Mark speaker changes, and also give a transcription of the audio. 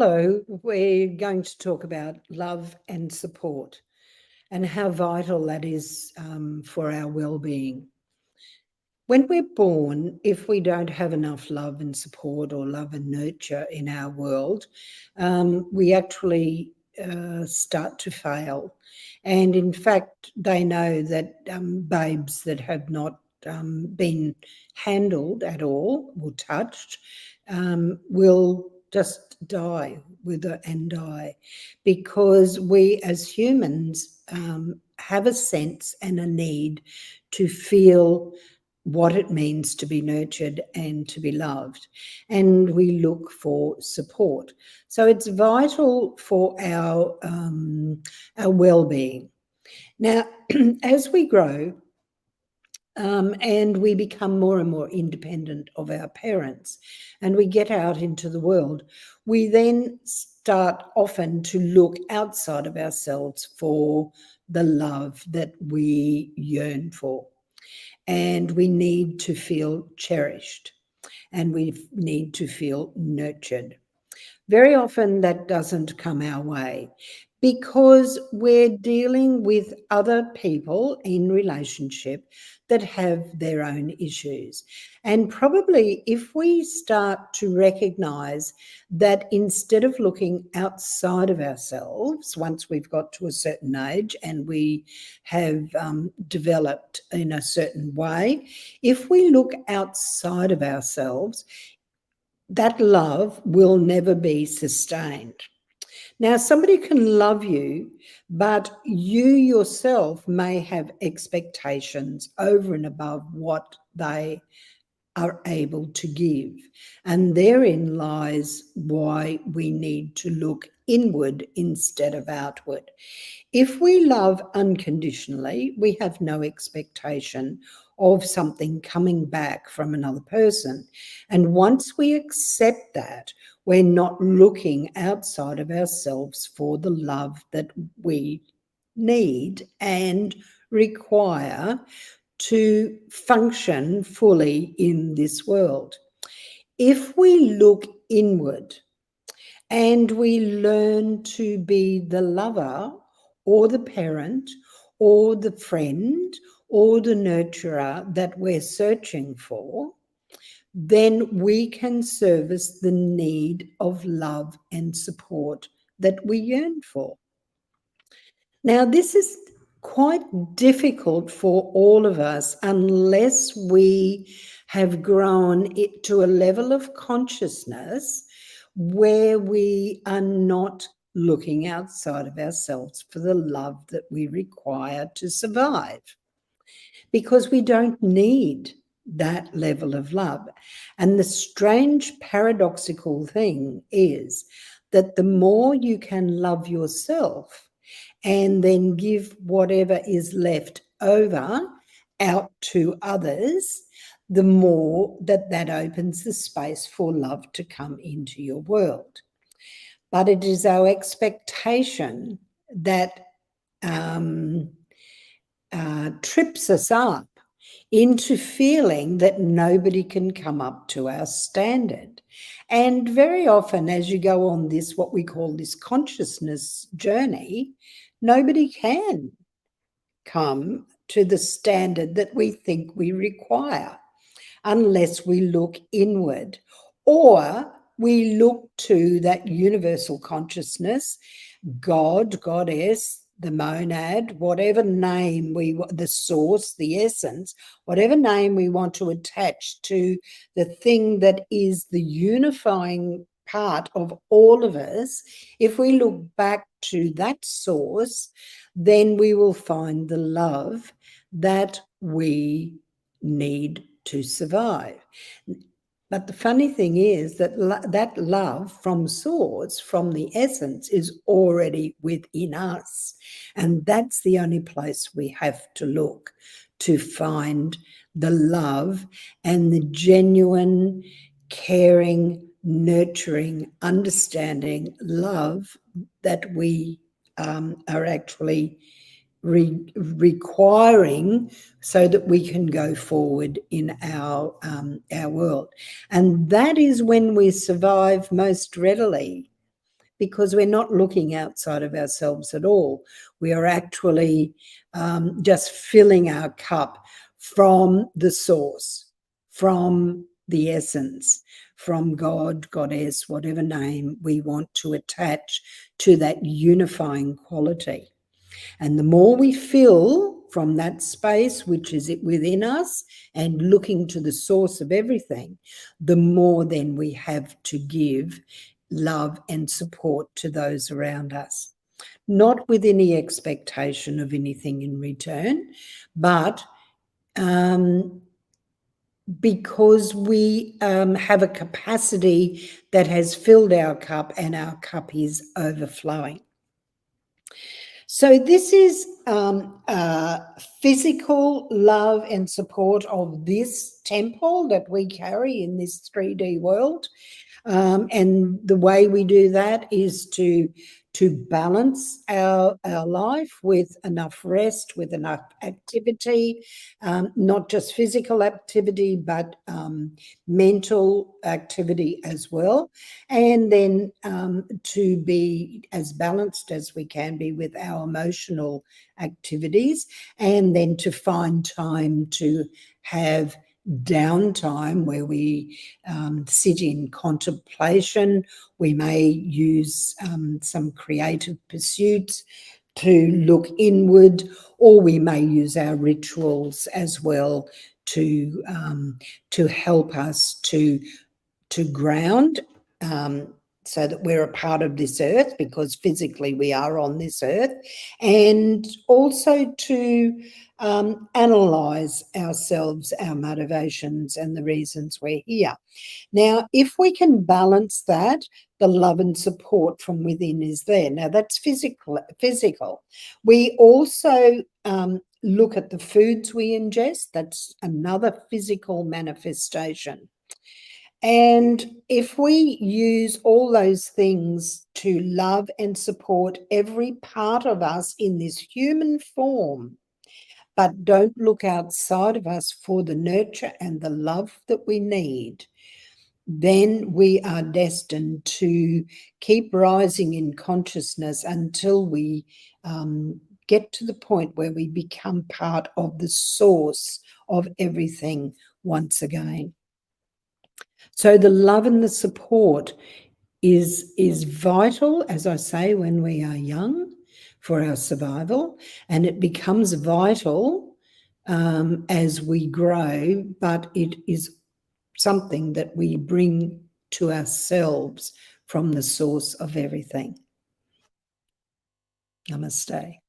Speaker 1: Hello, we're going to talk about love and support and how vital that is for our well-being. When we're born, if we don't have enough love and support or love and nurture in our world, we actually start to fail. And in fact, they know that babes that have not been handled at all or touched will just wither and die, because we as humans have a sense and a need to feel what it means to be nurtured and to be loved, and we look for support. So it's vital for our well-being. Now, as we grow, and we become more and more independent of our parents, and we get out into the world, we then start often to look outside of ourselves for the love that we yearn for. And we need to feel cherished, and we need to feel nurtured. Very often that doesn't come our way because we're dealing with other people in relationship that have their own issues. And probably if we start to recognize that instead of looking outside of ourselves, once we've got to a certain age and we have developed in a certain way, if we look outside of ourselves, that love will never be sustained. Now, somebody can love you, but you yourself may have expectations over and above what they are able to give. And therein lies why we need to look inward instead of outward. If we love unconditionally, we have no expectation of something coming back from another person. And once we accept that, we're not looking outside of ourselves for the love that we need and require to function fully in this world. If we look inward and we learn to be the lover or the parent or the friend or the nurturer that we're searching for, then we can service the need of love and support that we yearn for. Now, this is quite difficult for all of us unless we have grown it to a level of consciousness where we are not looking outside of ourselves for the love that we require to survive, because we don't need that level of love. And the strange paradoxical thing is that the more you can love yourself and then give whatever is left over out to others, the more that opens the space for love to come into your world. But it is our expectation that trips us up into feeling that nobody can come up to our standard. And very often, as you go on this, what we call this consciousness journey, nobody can come to the standard that we think we require unless we look inward, or we look to that universal consciousness, God, Goddess, the monad, whatever name the source, the essence, whatever name we want to attach to the thing that is the unifying part of all of us. If we look back to that source, then we will find the love that we need to survive. But the funny thing is that that love from source, from the essence, is already within us. And that's the only place we have to look to find the love and the genuine, caring, nurturing, understanding love that we are actually requiring so that we can go forward in our world. And that is when we survive most readily. because we're not looking outside of ourselves at all. We are actually just filling our cup from the source, from the essence, from God, goddess, whatever name we want to attach to that unifying quality. And the more we fill from that space, which is it within us, and looking to the source of everything, the more then we have to give love and support to those around us. Not with any expectation of anything in return, but because we have a capacity that has filled our cup and our cup is overflowing. So this is physical love and support of this temple that we carry in this 3D world. And the way we do that is to balance our life with enough rest, with enough activity, not just physical activity, but mental activity as well. And then to be as balanced as we can be with our emotional activities, and then to find time to have downtime where we sit in contemplation. We may use some creative pursuits to look inward, or we may use our rituals as well to help us to ground, so that we're a part of this earth, because physically we are on this earth, and also to analyze ourselves, our motivations, and the reasons we're here. Now, if we can balance that, the love and support from within is there. Now, that's physical. We also look at the foods we ingest. That's another physical manifestation. And if we use all those things to love and support every part of us in this human form, but don't look outside of us for the nurture and the love that we need, then we are destined to keep rising in consciousness until we get to the point where we become part of the source of everything once again. So the love and the support is vital, as I say, when we are young, for our survival, and it becomes vital as we grow, but it is something that we bring to ourselves from the source of everything. Namaste.